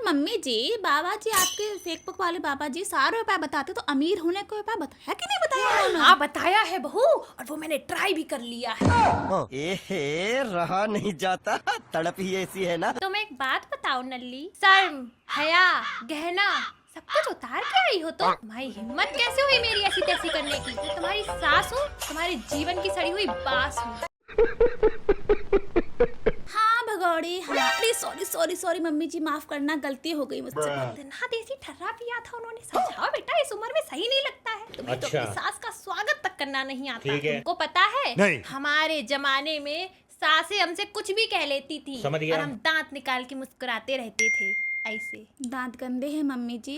Mummy जी, बाबा जी आपके Facebook वाले बाबा जी सारे उपाय बताते, तो अमीर होने का उपाय बताया कि नहीं बताया उन्होंने? हाँ बताया है बहू, और वो मैंने ट्राई भी कर लिया है। एहे, रहा नहीं जाता, तड़प ही ऐसी है ना। तुम एक बात बताओ नल्ली, शर्म, हया, गहना सब कुछ उतार के आई हो तो तुम्हारी हिम्मत कैसे हुई मेरी ऐसी तैसी करने की? मैं तुम्हारी सास हूँ, तुम्हारे जीवन की सड़ी हुई बास हूँ। हाँ भगौड़ी, हाँ। अरे सॉरी सॉरी सॉरी मम्मी जी, माफ करना, गलती हो गई मुझसे। इतना देसी ठर्रा पिया था उन्होंने। समझाओ बेटा, इस उम्र में सही नहीं लगता है। तुम्हें तो अपनी सास का स्वागत तक करना नहीं आता। तुमको पता है नहीं। हमारे जमाने में सासें हमसे कुछ भी कह लेती थी और हम दांत निकाल के मुस्कुराते रहते थे ऐसे। दांत गंदे हैं मम्मी जी।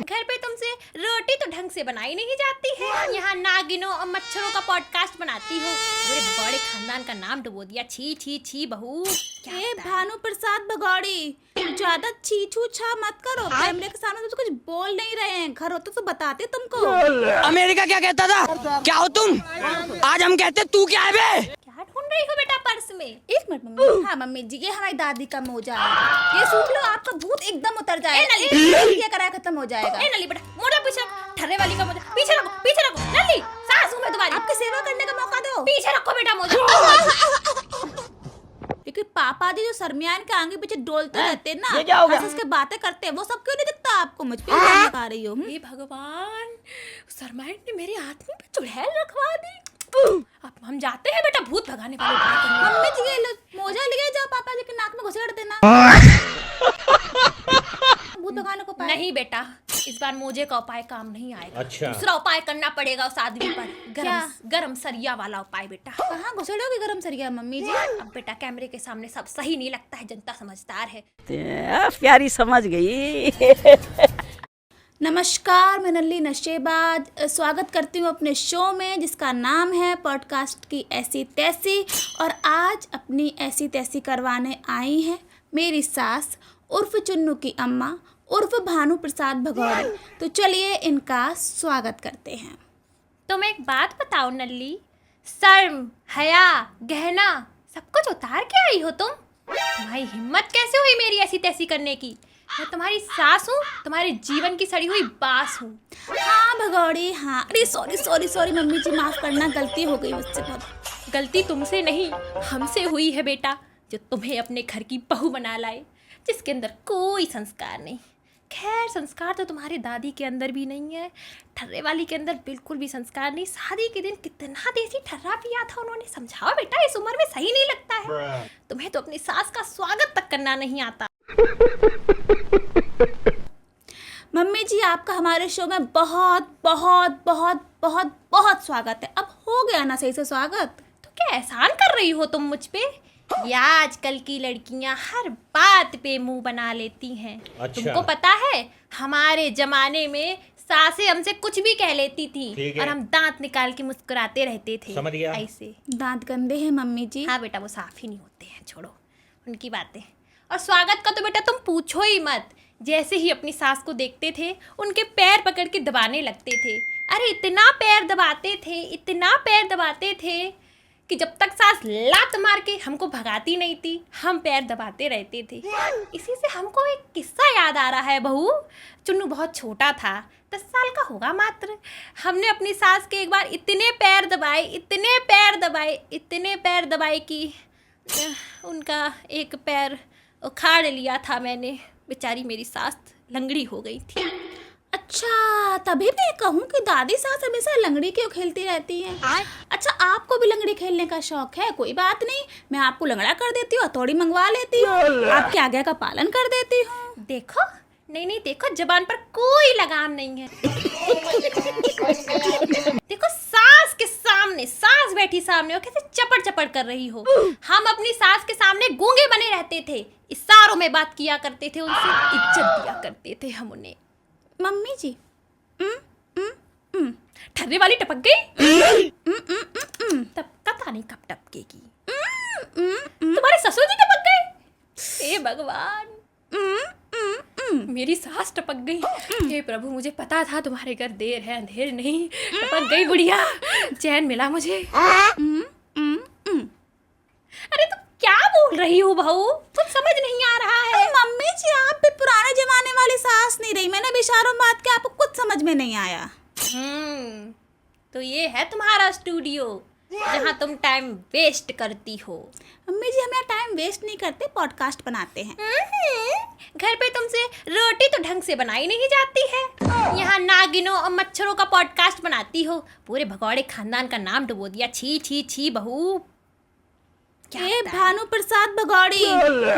घर पे तुमसे रोटी तो ढंग से बनाई नहीं जाती है, यहाँ नागिनों और मच्छरों का पॉडकास्ट बनाती हो। मेरे बड़े खानदान का नाम डुबो दिया। छी छी छी बहू। ए भानु प्रसाद भगौड़ी, ज्यादा छी छू छा मत करो। कैमरे के सामने तो कुछ बोल नहीं रहे हैं, घर होते तो बताते तुमको। अमेरिका क्या कहता था? क्या हो तुम? आज हम कहते तू क्या है बे? क्या ढूंढ रही हो बेटा पर्स में? एक मिनट मम्मी। हाँ मम्मी जी, ये हमारी दादी का मोजा है, ये सूख लो, आपका भूत एकदम उतर जाएगा। ये कराया खत्म हो जाएगा। ए नली बेटा, मोड़ा पीछे रखो। ठर्रे वाली का मोजा पीछे रखो, पीछे रखो। नली, सास हूं मैं तुम्हारी, आपकी सेवा करने का मौका दो। पीछे रखो बेटा मोजा। लेकिन पापा जी जो सरमियान के आगे पीछे डोलते रहते हैं ना, ये क्या हो गया? हंस के बातें करते हैं, वो सब क्यों नहीं दिखता आपको? मुझ पे इल्जाम लगा रही हो। हे भगवान, सरमाइन ने मेरे आदमी पे चुड़ैल रखवा दी। अब हम जाते हैं बेटा भूत भगाने वाले बात करने। मम्मी जी, ये लो मोजा लिए जाओ, पापा जी के नाक में घुसेड़ देना। भूत भगाने को पाए। नहीं बेटा, इस बार मोजे का उपाय काम नहीं आएगा। अच्छा। दूसरा उपाय करना पड़ेगा उस आदमी पर। क्या? गरम सरिया वाला उपाय बेटा। कहाँ घुसेड़ोगे गरम सरिया मम्मी जी? अब बेटा कैमरे के सामने सब सही नहीं लगता है, जनता समझदार है। प्यारी समझ गई। नमस्कार, मैं नल्ली नशेबाज स्वागत करती हूँ अपने शो में, जिसका नाम है पॉडकास्ट की ऐसी तैसी। और आज अपनी ऐसी तैसी करवाने आई हैं मेरी सास उर्फ चुन्नू की अम्मा उर्फ भानु प्रसाद भगौड़ी। तो चलिए इनका स्वागत करते हैं। तुम एक बात बताओ नल्ली, शर्म, हया, गहना सब कुछ उतार के आई हो तुम? तुम्हारी हिम्मत कैसे हुई मेरी ऐसी तैसी करने की? मैं तुम्हारी सास हूँ, तुम्हारे जीवन की सड़ी हुई बास हूँ। हाँ भगौड़ी, हाँ। अरे सॉरी सॉरी सॉरी मम्मी जी, माफ करना, गलती हो गई मुझसे बहुत। गलती तुमसे नहीं हमसे हुई है बेटा, जो तुम्हें अपने घर की बहू बना लाए, जिसके अंदर कोई संस्कार नहीं। खैर, संस्कार तो तुम्हारे दादी के अंदर भी नहीं है, ठर्रे वाली के अंदर बिल्कुल भी संस्कार नहीं। शादी के दिन कितना देसी ठर्रा पिया था उन्होंने। समझाओ बेटा, इस उम्र में सही नहीं लगता है। तुम्हें तो अपनी सास का स्वागत तक करना नहीं आता। मम्मी जी, आपका हमारे शो में बहुत बहुत बहुत बहुत बहुत स्वागत है। अब हो गया ना सही से स्वागत? तो क्या एहसान कर रही हो तुम मुझ पे? या आजकल की लड़कियां हर बात पे मुंह बना लेती हैं। अच्छा। तुमको पता है हमारे जमाने में सासें हमसे कुछ भी कह लेती थी और हम दांत निकाल के मुस्कुराते रहते थे। समझ गया। ऐसे। दांत गंदे हैं मम्मी जी। हाँ बेटा, वो साफ ही नहीं होते हैं, छोड़ो उनकी बातें। और स्वागत का तो बेटा तुम पूछो ही मत। जैसे ही अपनी सास को देखते थे, उनके पैर पकड़ के दबाने लगते थे। अरे इतना पैर दबाते थे, इतना पैर दबाते थे कि जब तक सास लात मार के हमको भगाती नहीं थी, हम पैर दबाते रहते थे। इसी से हमको एक किस्सा याद आ रहा है बहू। चुन्नू बहुत छोटा था, 10 साल का होगा मात्र। हमने अपनी सास के एक बार इतने पैर दबाए, इतने पैर दबाए, इतने पैर दबाए कि उनका एक पैर उखाड़ लिया था मैंने। बेचारी मेरी सास लंगड़ी हो गई थी। अच्छा, तभी मैं कहूँ कि दादी सास हमेशा लंगड़ी क्यों खेलती रहती हैं। अच्छा, आपको भी लंगड़ी खेलने का शौक है? कोई बात नहीं, मैं आपको लंगड़ा कर देती हूँ, हथौड़ी मंगवा लेती हूँ, आपके आज्ञा का पालन कर देती हूँ। देखो, नहीं देखो, जबान पर कोई लगाम नहीं है। देखो, सास के सामने, सास बैठी सामने हो, कैसे चपड़ चपड़ कर रही हो। हम अपनी सास के सामने गूंगे बने रहते थे, इशारों में बात किया करते थे, उनसे इज्जत दिया करते थे हम उन्हें। मम्मी जी, ठर्रे वाली टपक गई। तब पता नहीं कब टपकेगी। तुम्हारे ससुर जी टपक गए। हे भगवान, मेरी सास टपक गई। हे प्रभु, मुझे पता था तुम्हारे घर देर है अंधेर नहीं। टपक गई बुढ़िया, चैन मिला मुझे। अरे तुम क्या बोल रही हो बहू? कुछ समझ नहीं आ रहा में नहीं आया। तो ये है तुम्हारा स्टूडियो जहाँ तुम टाइम वेस्ट करती हो। मम्मी जी हम यहाँ टाइम वेस्ट नहीं करते, पॉडकास्ट बनाते हैं। घर पे तुमसे रोटी तो ढंग से बनाई नहीं जाती है, यहाँ नागिनों और मच्छरों का पॉडकास्ट बनाती हो। पूरे भगौड़े खानदान का नाम डुबो दिया। छी छी छी बहू। क्या ए होता है? भानु प्रसाद भगौड़ी,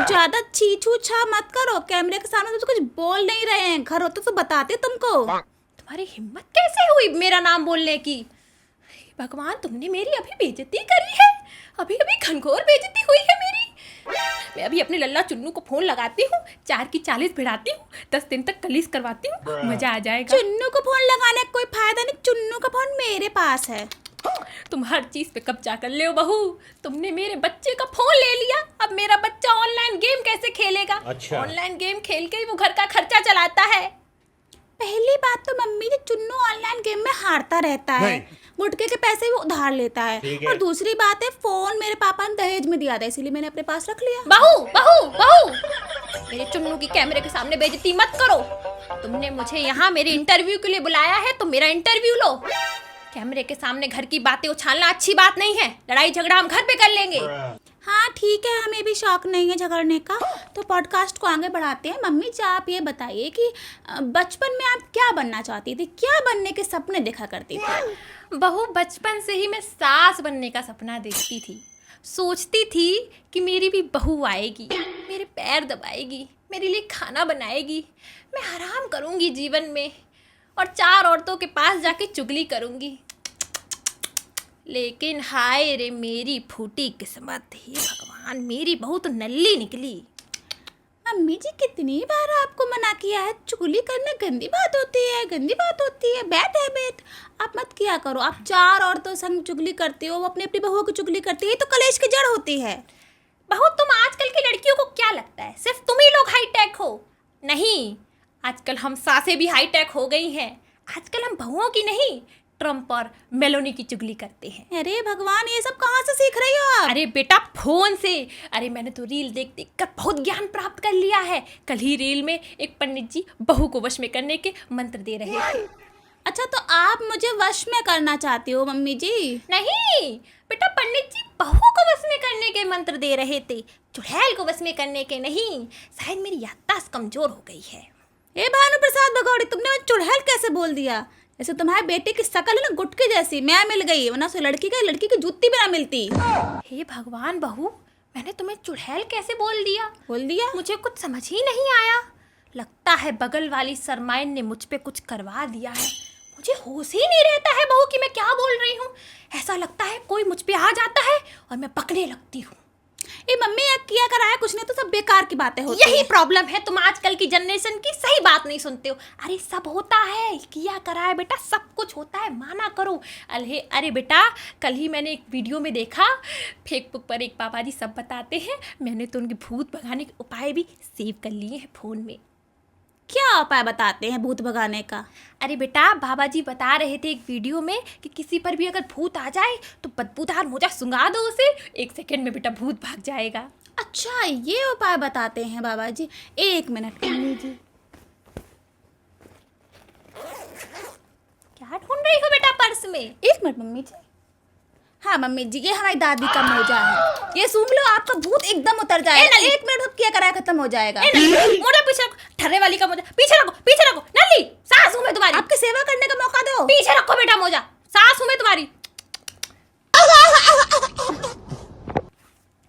ज्यादा छी छू छा मत करो। कैमरे के सामने तो कुछ बोल नहीं रहे हैं, घर होते तो बताते तुमको। तुम्हारी हिम्मत कैसे हुई मेरा नाम बोलने की? हे भगवान, तुमने मेरी अभी बेइज्जती करी है। अभी अभी घनघोर बेइज्जती हुई है मेरी। मैं अभी अपने लल्ला चुन्नू को फोन लगाती हूँ, 4 की 40 भिड़ाती हूँ, 10 दिन तक कलीस करवाती हूँ, मजा आ जाएगा। चुन्नू को फोन लगाने का कोई फायदा नहीं, चुन्नू का फोन मेरे पास है। तुम हर चीज पे कब्जा कर ले बहू। तुमने मेरे बच्चे का फोन ले लिया, अब मेरा बच्चा ऑनलाइन गेम कैसे खेलेगा? अच्छा। ऑनलाइन गेम खेल के ही वो घर का खर्चा चलाता है। पहली बात तो मम्मी जी, चुन्नू ऑनलाइन गेम में हारता रहता है, गुटके के पैसे भी उधार लेता है। ठीक है। और दूसरी बात है, फोन मेरे पापा ने दहेज में दिया था, इसीलिए मैंने अपने पास रख लिया। बहू बहू बहू, मेरे चुन्नू की कैमरे के सामने बेइज्जती मत करो। तुमने मुझे यहाँ मेरे इंटरव्यू के लिए बुलाया है तो मेरा इंटरव्यू लो। कैमरे के सामने घर की बातें उछालना अच्छी बात नहीं है। लड़ाई झगड़ा हम घर पे कर लेंगे। हाँ ठीक है, हमें भी शौक नहीं है झगड़ने का, तो पॉडकास्ट को आगे बढ़ाते हैं। मम्मी जी आप ये बताइए कि बचपन में आप क्या बनना चाहती थी, क्या बनने के सपने देखा करती थी? बहू, बचपन से ही मैं सास बनने का सपना देखती थी। सोचती थी कि मेरी भी बहू आएगी, मेरे पैर दबाएगी, मेरे लिए खाना बनाएगी, मैं आराम करूंगी जीवन में और 4 औरतों के पास जाके चुगली करूंगी। लेकिन हाय रे मेरी फूटी किस्मत, हे भगवान, मेरी बहू तो नल्ली निकली। मम्मी जी कितनी बार आपको मना किया है, चुगली करना गंदी बात होती है, गंदी बात होती है, बैड हैबिट, आप मत किया करो। आप 4 औरतों संग चुगली करते हो, वो अपनी अपनी बहुओं की चुगली करती है, ये तो कलेश की जड़ होती है। बहू, तुम आजकल की लड़कियों को क्या लगता है सिर्फ तुम ही लोग हाईटेक हो? नहीं, आजकल हम सासें भी हाईटेक हो गई हैं। आजकल हम बहुओं की नहीं, ट्रम्प और मेलोनी की चुगली करते हैं। अरे भगवान, ये सब कहाँ से सीख रही हो आप? अरे बेटा, फोन से। अरे मैंने तो रील देख देख कर बहुत ज्ञान प्राप्त कर लिया है। कल ही रील में एक पंडित जी बहू को वश में करने के मंत्र दे रहे थे। अच्छा, तो आप मुझे वश में करना चाहती हो मम्मी जी? नहीं बेटा, पंडित जी बहू को वश में करने के मंत्र दे रहे थे, चुड़ैल को वश में करने के नहीं। शायद मेरी याददाश्त कमजोर हो गई है। ए भानु प्रसाद भगौड़ी, तुमने चुड़ैल कैसे बोल दिया? जैसे तुम्हारे बेटे की शकल है ना गुटके जैसी, मैं मिल गई, वरना उसे लड़की की जूती भी ना मिलती। हे भगवान बहू, मैंने तुम्हें चुड़ैल कैसे बोल दिया? बोल दिया? मुझे कुछ समझ ही नहीं आया। लगता है बगल वाली सरमाइन ने मुझ पे कुछ करवा दिया है। मुझे होश ही नहीं रहता है बहू कि मैं क्या बोल रही हूँ। ऐसा लगता है कोई मुझ पे आ जाता है और मैं पकड़ने लगती हूँ। ए मम्मी, ये किया कराया कुछ नहीं, तो सब बेकार की बातें होती यही हैं। प्रॉब्लम है, तुम आजकल की जनरेशन की सही बात नहीं सुनते हो। अरे सब होता है, किया कराया बेटा, सब कुछ होता है, माना करो। अरे बेटा, कल ही मैंने एक वीडियो में देखा, फेसबुक पर एक बाबा जी सब बताते हैं। मैंने तो उनके भूत भगाने के उपाय भी सेव कर लिए हैं फ़ोन में। क्या उपाय बताते हैं भूत भगाने का? अरे बेटा, बाबा जी बता रहे थे एक वीडियो में कि किसी पर भी अगर भूत आ जाए तो बदबूदार मोजा सुंघा दो उसे, 1 सेकंड में बेटा भूत भाग जाएगा। अच्छा, ये उपाय बताते हैं बाबा जी। 1 मिनट मम्मी जी। क्या ढूंढ रही हो बेटा पर्स में? 1 मिनट मम्मी जी। हाँ मम्मी जी, ये हमारी दादी का मोजा है, ये सूंघ लो, आपका भूत एकदम उतर जाएगा। 1 मिनट किया कराया खत्म हो जाएगा। मोजा पीछे रखो, ठर्रे वाली का मोजा पीछे रखो, पीछे रखो। नल्ली, सास हूं मैं तुम्हारी, आपकी सेवा करने का मौका दो। पीछे रखो बेटा मोजा, सास हूं मैं तुम्हारी।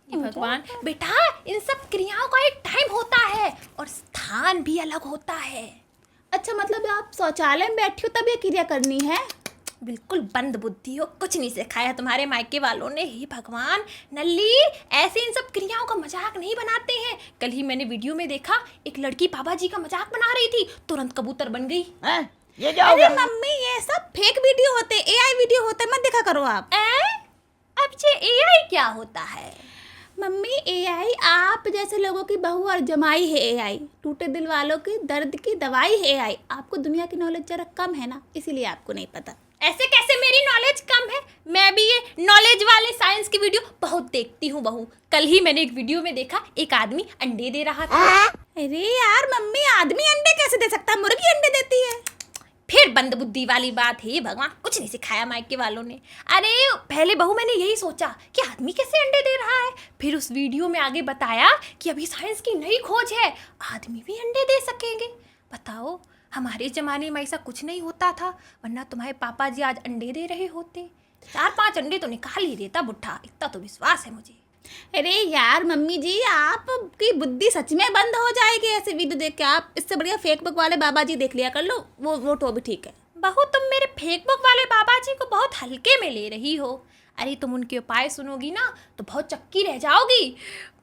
ये भगवान बेटा, इन सब क्रियाओं का एक टाइम होता है और स्थान भी अलग होता है। अच्छा, मतलब आप शौचालय में बैठी हो तब ये क्रिया करनी है? बिल्कुल बंद बुद्धि हो, कुछ नहीं सिखाया तुम्हारे मायके वालों ने। हे भगवान, नल्ली, ऐसे इन सब क्रियाओं का मजाक नहीं बनाते हैं। कल ही मैंने वीडियो में देखा, एक लड़की बाबा जी का मजाक बना रही थी, तुरंत कबूतर बन गई। ये क्या अरे मम्मी, ये सब फेक वीडियो होते, AI वीडियो होते, मत देखा करो आप। अब ये AI क्या होता है? मम्मी, AI आप जैसे लोगों की बहू और जमाई है। AI टूटे दिल वालों की दर्द की दवाई है। AI आपको दुनिया की नॉलेज जरा कम है ना, इसीलिए आपको नहीं पता। ऐसे कैसे मेरी नॉलेज कम है? मैं भी ये नॉलेज वाले साइंस की वीडियो बहुत देखती हूँ बहू। कल ही मैंने एक वीडियो में देखा, एक आदमी अंडे दे रहा था। अरे यार मम्मी, आदमी अंडे कैसे दे सकता है? मुर्गी अंडे देती है। फिर बंद बुद्धि वाली बात है, भगवान कुछ नहीं सिखाया मायके वालों ने। अरे पहले बहू मैंने यही सोचा कि आदमी कैसे अंडे दे रहा है, फिर उस वीडियो में आगे बताया कि अभी साइंस की नई खोज है, आदमी भी अंडे दे सकेंगे। बताओ हमारे ज़माने में ऐसा कुछ नहीं होता था, वरना तुम्हारे पापा जी आज अंडे दे रहे होते। 4-5 अंडे तो निकाल ही देता बुढ़ा, इतना तो विश्वास है मुझे। अरे यार मम्मी जी, आपकी बुद्धि सच में बंद हो जाएगी ऐसे वीडियो देख के। आप इससे बढ़िया फेसबुक वाले बाबा जी देख लिया कर लो, वो तो भी ठीक है। बहू तुम मेरे फेसबुक वाले बाबा जी को बहुत हल्के में ले रही हो। अरे तुम उनके उपाय सुनोगी ना तो बहुत चक्की रह जाओगी।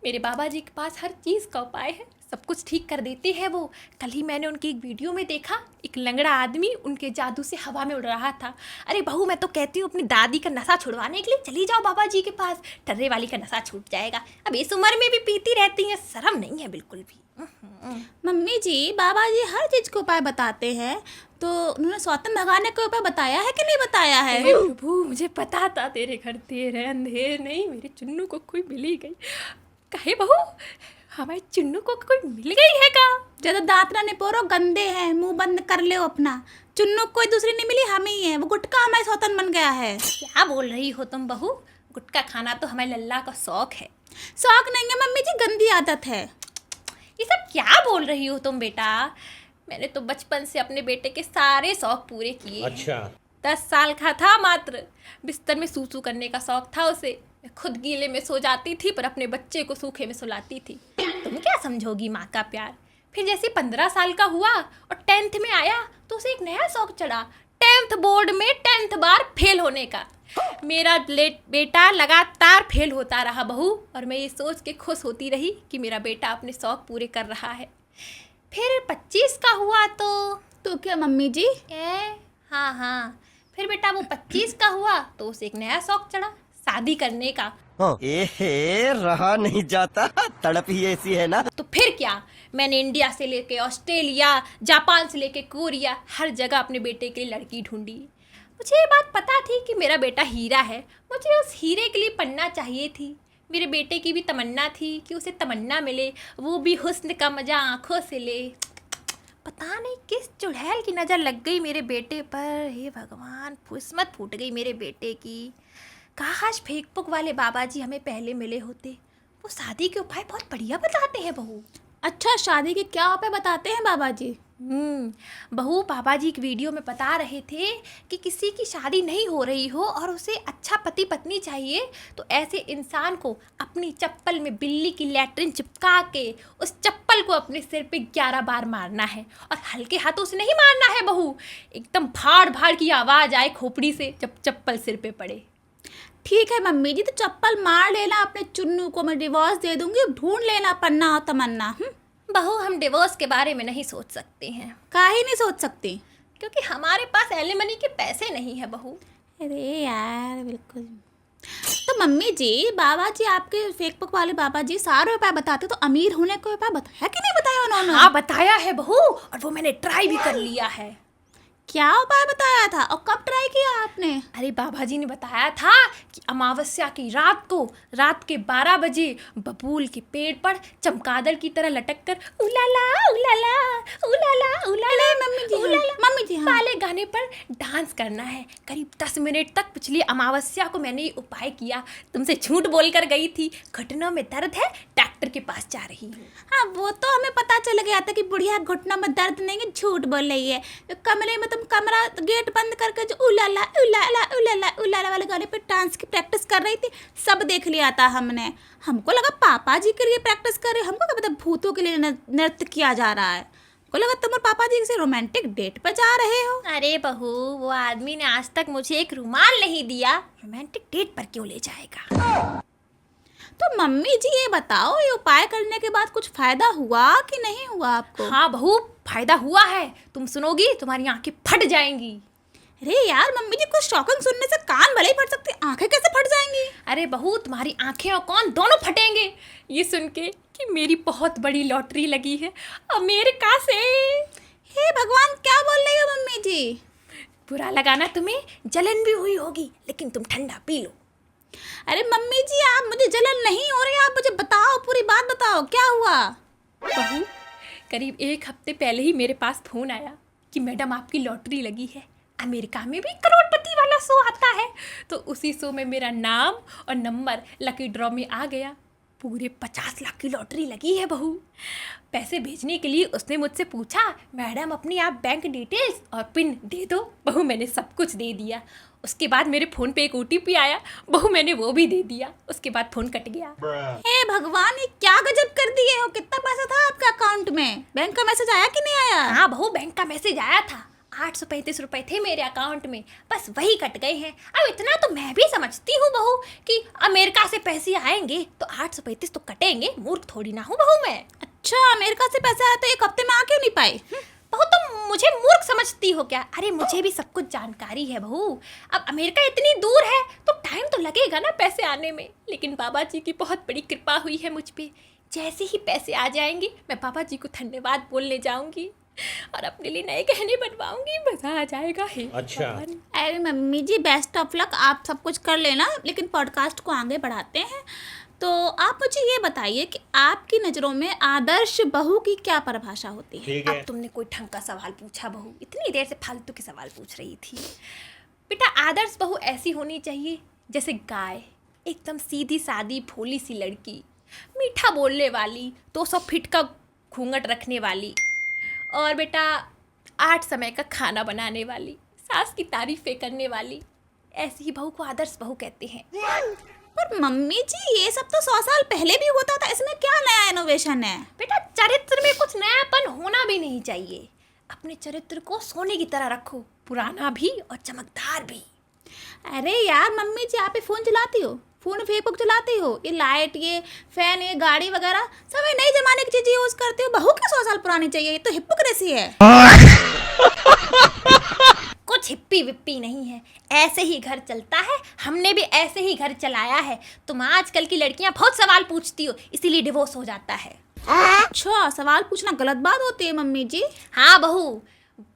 मेरे बाबा जी के पास हर चीज़ का उपाय है, सब कुछ ठीक कर देते हैं वो। कल ही मैंने उनकी एक वीडियो में देखा, एक लंगड़ा आदमी उनके जादू से हवा में उड़ रहा था। अरे बहू मैं तो कहती हूँ अपनी दादी का नशा छुड़वाने के लिए चली जाओ बाबा जी के पास, टर्रे वाली का नशा छूट जाएगा। अब इस उम्र में भी पीती रहती हैं, शर्म नहीं है बिल्कुल भी। मम्मी जी, बाबा जी हर चीज़ को उपाय बताते हैं, तो उन्होंने सौतन भगाने का उपाय बताया है कि नहीं बताया है? प्रभु मुझे पता था तेरे घर तेरे अंधेर नहीं, मेरे चुन्नू को कोई मिल ही गई। कहे बहू हमारे चुन्नू को कोई मिल गई है का? ज़्यादा दांत ना निपोरो, गंदे हैं, मुंह बंद कर ले अपना। चुन्नू कोई दूसरी नहीं मिली, हम ही है। वो गुटका हमारे सौतन बन गया है। क्या बोल रही हो तुम बहू? गुटखा खाना तो हमारे लल्ला का शौक है। शौक नहीं है मम्मी जी, गंदी आदत है। ये सब क्या बोल रही हो तुम बेटा? मैंने तो बचपन से अपने बेटे के सारे शौक पूरे किए। अच्छा 10 साल का था मात्र, बिस्तर में सूसू करने का शौक था उसे। मैं खुद गीले में सो जाती थी पर अपने बच्चे को सूखे में सुलाती थी। तुम क्या समझोगी माँ का प्यार। फिर जैसे 15 साल का हुआ और 10th में आया तो उसे एक नया शौक चढ़ा, 10th बोर्ड में 10th बार फेल होने का। मेरा बेटा लगातार फेल होता रहा बहू, और मैं ये सोच के खुश होती रही कि मेरा बेटा अपने शौक पूरे कर रहा है। फिर 25 का हुआ तो क्या मम्मी जी? हाँ, फिर बेटा वो 25 का हुआ तो उसे एक नया शौक चढ़ा, शादी करने का। एहे रहा नहीं जाता, तड़प ही ऐसी है ना। तो फिर क्या, मैंने इंडिया से लेके ऑस्ट्रेलिया, जापान से लेके कोरिया, हर जगह अपने बेटे के लिए लड़की ढूंढी। मुझे ये बात पता थी कि मेरा बेटा हीरा है, मुझे उस हीरे के लिए पन्ना चाहिए थी। मेरे बेटे की भी तमन्ना थी कि उसे तमन्ना मिले, वो भी हुस्न का मजा आंखों से ले। पता नहीं किस चुड़ैल की नज़र लग गई मेरे बेटे पर। हे भगवान, किस्मत फूट गई मेरे बेटे की। काश फेसबुक वाले बाबा जी हमें पहले मिले होते। वो शादी के उपाय बहुत बढ़िया बताते हैं बहू। अच्छा, शादी के क्या उपाय बताते हैं बाबा जी? बहू बाबा जी एक वीडियो में बता रहे थे कि किसी की शादी नहीं हो रही हो और उसे अच्छा पति पत्नी चाहिए, तो ऐसे इंसान को अपनी चप्पल में बिल्ली की लैट्रिन चिपका के उस चप्पल को अपने सिर पे 11 बार मारना है, और हल्के हाथों से नहीं मारना है बहू, एकदम भाड़ भाड़ की आवाज़ आए खोपड़ी से जब चप्पल सिर पे पड़े। ठीक है मम्मी जी, तो चप्पल मार लेना, अपने चुन्नू को मैं डिवोर्स दे दूंगी, ढूंढ लेना पन्ना और तमन्ना। बहू हम डिवोर्स के बारे में नहीं सोच सकते हैं। काहे नहीं सोच सकती? क्योंकि हमारे पास एलिमनी के पैसे नहीं है बहू। अरे यार बिल्कुल। तो मम्मी जी, बाबा जी आपके फेसबुक वाले बाबा जी सारे उपाय बताते, तो अमीर होने का उपाय बताया कि नहीं बताया उन्होंने? हाँ बताया है बहू, और वो मैंने ट्राई भी कर लिया है। क्या उपाय बताया था और कब ट्राई किया आपने? अरे बाबा जी ने बताया था कि अमावस्या की रात को रात के 12 बजे बबूल के पेड़ पर चमगादड़ की तरह लटक कर उलाला उलाला उलाला उलाला मम्मी जी वाले गाने पर डांस करना है। करीब 10 मिनट तक पिछली अमावस्या को मैंने ये उपाय किया। तुमसे झूठ बोल कर गई थी, घुटनों में दर्द है, डॉक्टर के पास जा रही हूँ। हाँ वो तो हमें पता चल गया था कि बुढ़िया घुटनों में दर्द नहीं है, झूठ बोल रही है। तो कमरे में कमरा गेट बंद करके जो उलाला उलाला उलाला उलाला वाले गाने पे डांस की प्रैक्टिस कर रही थी, सब देख लिया था हमने। हमको लगा पापा जी के लिए प्रैक्टिस कर रहे, हमको क्या पता भूतों के लिए नृत्य किया जा रहा है। हमको लगा तुम और पापा जी किसी रोमांटिक डेट पर जा रहे हो। अरे बहू, वो आदमी ने आज तक मुझे एक रुमाल नहीं दिया, रोमांटिक डेट पर क्यों ले जाएगा? तो मम्मी जी ये बताओ, ये उपाय करने के बाद कुछ फायदा हुआ कि नहीं हुआ आपको? हाँ बहू, फायदा हुआ है, तुम सुनोगी तुम्हारी आंखें फट जाएंगी। अरे यार मम्मी जी, कुछ शॉकिंग सुनने से कान भले ही फट सकते, आंखें कैसे फट जाएंगी? अरे बहू, तुम्हारी आंखें और कान दोनों फटेंगे ये सुन के कि मेरी बहुत बड़ी लॉटरी लगी है अमेरिका से। हे भगवान, क्या बोल रही हो मम्मी जी? बुरा लगाना तुम्हें, जलन भी हुई होगी, लेकिन तुम ठंडा पी लो। अरे मम्मी जी, आप मुझे जलन नहीं हो रही, आप मुझे बताओ, पूरी बात बताओ, क्या हुआ? बहू, करीब 1 हफ्ते पहले ही मेरे पास फ़ोन आया कि मैडम आपकी लॉटरी लगी है, अमेरिका में भी करोड़पति वाला शो आता है। तो उसी शो में मेरा नाम और नंबर लकी ड्रॉ में आ गया। पूरे 50 लाख की लॉटरी लगी है बहू। पैसे भेजने के लिए उसने मुझसे पूछा, मैडम अपनी आप बैंक डिटेल्स और पिन दे दो। बहू मैंने सब कुछ दे दिया। उसके बाद मेरे फ़ोन पे एक OTP आया, बहू मैंने वो भी दे दिया। उसके बाद फ़ोन कट गया। हे भगवान, ये क्या गजब कर दिए हो। कितना पैसा था आपके अकाउंट में? बैंक का मैसेज आया कि नहीं आया? हाँ बहू, बैंक का मैसेज आया था। 835 रुपए थे मेरे अकाउंट में, बस वही कट गए हैं। अब इतना तो मैं भी समझती हूँ बहू कि अमेरिका से पैसे आएंगे तो 835 तो कटेंगे। मूर्ख थोड़ी ना हूँ बहू मैं। अच्छा, अमेरिका से पैसे आए तो एक हफ्ते में आ क्यों नहीं पाए? बहू तुम मुझे मूर्ख समझती हो क्या? अरे मुझे भी सब कुछ जानकारी है बहू। अब अमेरिका इतनी दूर है तो टाइम तो लगेगा ना पैसे आने में। लेकिन बाबा जी की बहुत बड़ी कृपा हुई है मुझ पे। जैसे ही पैसे आ जाएंगे मैं बाबा जी को धन्यवाद बोलने जाऊंगी और अपने लिए नए गहने बनवाऊंगी। मजा आ जाएगा। है अच्छा। अरे mummy ji, best of luck. आप सब कुछ कर लेना, लेकिन पॉडकास्ट को आगे बढ़ाते हैं। तो आप मुझे ये बताइए कि आपकी नज़रों में आदर्श बहू की क्या परिभाषा होती है? ठीक है। अब तुमने कोई ढंग का सवाल पूछा बहू। इतनी देर से फालतू के सवाल पूछ रही थी। बेटा आदर्श बहू ऐसी होनी चाहिए जैसे गाय, एकदम सीधी सादी भोली सी लड़की, मीठा बोलने वाली, 200 फीट का घूंघट रखने वाली, और बेटा 8 समय का खाना बनाने वाली, सास की तारीफें करने वाली। ऐसी ही बहू को आदर्श बहू कहते हैं। पर मम्मी जी, ये सब तो 100 साल पहले भी होता था। इसमें क्या नया इनोवेशन है? बेटा चरित्र में कुछ नयापन होना भी नहीं चाहिए। अपने चरित्र को सोने की तरह रखो, पुराना भी और चमकदार भी। अरे यार मम्मी जी, आप ये फ़ोन चलाती हो, फ़ोन फेसबुक चलाती हो, ये लाइट, ये फैन, ये गाड़ी वगैरह सब ये नए ज़माने की चीज़ें यूज़ करती हो। बहू की 100 साल पुरानी चाहिए? ये तो हिपोक्रेसी है। कुछ हिप्पी विप्पी नहीं है, ऐसे ही घर चलता है। हमने भी ऐसे ही घर चलाया है। तुम आजकल की लड़कियां बहुत सवाल पूछती हो, इसीलिए डिवोर्स हो जाता है। अच्छा, सवाल पूछना गलत बात होती है मम्मी जी? हाँ बहू,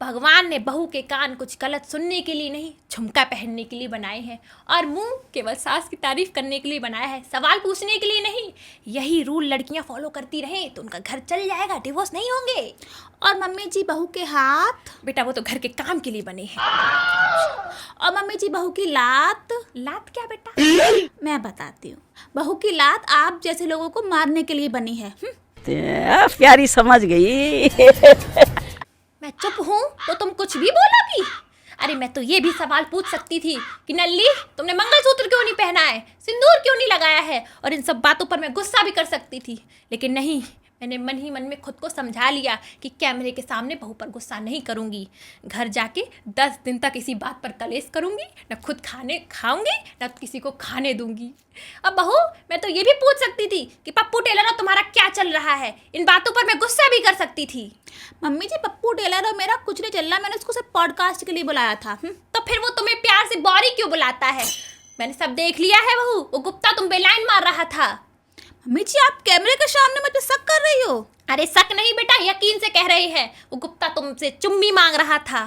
भगवान ने बहू के कान कुछ गलत सुनने के लिए नहीं, झुमका पहनने के लिए बनाए हैं, और मुंह केवल सास की तारीफ करने के लिए बनाया है, सवाल पूछने के लिए नहीं। यही रूल लड़कियां फॉलो करती रहें तो उनका घर चल जाएगा, डिवोर्स नहीं होंगे। और मम्मी जी, बहू के हाथ? बेटा वो तो घर के काम के लिए बने हैं। और मम्मी जी, बहू की लात? लात क्या बेटा? मैं बताती हूँ। बहू की लात आप जैसे लोगों को मारने के लिए बनी है। प्यारी समझ गई। मैं चुप हूँ तो तुम कुछ भी बोलोगी? अरे मैं तो ये भी सवाल पूछ सकती थी कि नल्ली तुमने मंगलसूत्र क्यों नहीं पहना है, सिंदूर क्यों नहीं लगाया है, और इन सब बातों पर मैं गुस्सा भी कर सकती थी। लेकिन नहीं, मैंने मन ही मन में खुद को समझा लिया कि कैमरे के सामने बहू पर गुस्सा नहीं करूँगी। घर जाके 10 दिन तक इसी बात पर कलेश करूँगी, न खुद खाने खाऊंगी न किसी को खाने दूंगी। अब बहू मैं तो ये भी पूछ सकती थी कि पप्पू टेलर और तुम्हारा क्या चल रहा है। इन बातों पर मैं गुस्सा भी कर सकती थी। मम्मी जी, पप्पू टेलर और मेरा कुछ नहीं चल रहा। मैंने उसको सिर्फ पॉडकास्ट के लिए बुलाया था। तो फिर वो तुम्हें प्यार से बॉरी क्यों बुलाता है? मैंने सब देख लिया है बहू। वो गुप्ता तुम पे लाइन मार रहा था। मम्मी जी, आप कैमरे के सामने मुझ पे शक कर रही हो? अरे शक नहीं बेटा, यकीन से कह रही है। वो गुप्ता तुमसे चुम्मी मांग रहा था।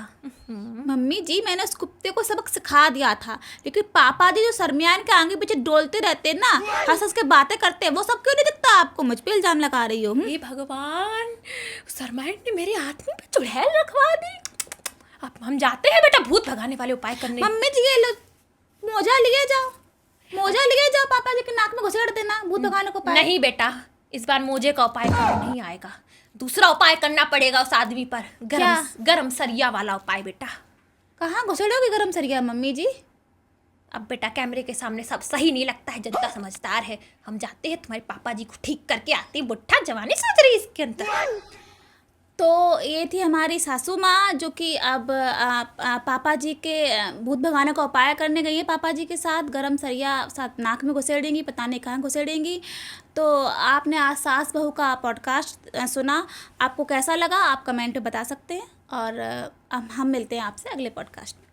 मम्मी जी, मैंने उस कुत्ते को सबक सिखा दिया था, लेकिन पापा जी जो सरमियान के आगे पीछे डोलते रहते हैं ना, हंस हंस के बातें करते हैं, वो सब क्यों नहीं दिखता आपको? मुझ पे इल्जाम लगा रही हो? हे भगवान, सरमाइन ने मेरे आदमी पे चुड़ैल रखवा दी। अब हम जाते हैं बेटा भूत भगाने वाले उपाय करने। मम्मी जी, ये लो मोजा लिए जाओ, मोजा लिए जाओ, पापा जी के नाक में घुसेड़ देना, भूत भगाने को पाए। नहीं बेटा, इस बार मोजे का उपाय काम नहीं आएगा। दूसरा उपाय करना पड़ेगा उस आदमी पर। गरम सरिया वाला उपाय बेटा। कहाँ घुसेड़ोगी गरम सरिया मम्मी जी? अब बेटा कैमरे के सामने सब सही नहीं लगता है, जनता समझदार है। हम जाते हैं, तुम्हारे पापा जी को ठीक करके आते हैं। बुढ़ा जवानी सोच रही इसके अंदर। तो ये थी हमारी सासू माँ, जो कि अब पापा जी के भूत भगाने का उपाय करने गई है। पापा जी के साथ गरम सरिया साथ नाक में घुसेड़ेंगी, पता नहीं कहाँ घुसेड़ेंगी। तो आपने आज सास बहू का पॉडकास्ट सुना, आपको कैसा लगा आप कमेंट में बता सकते हैं। और हम मिलते हैं आपसे अगले पॉडकास्ट में।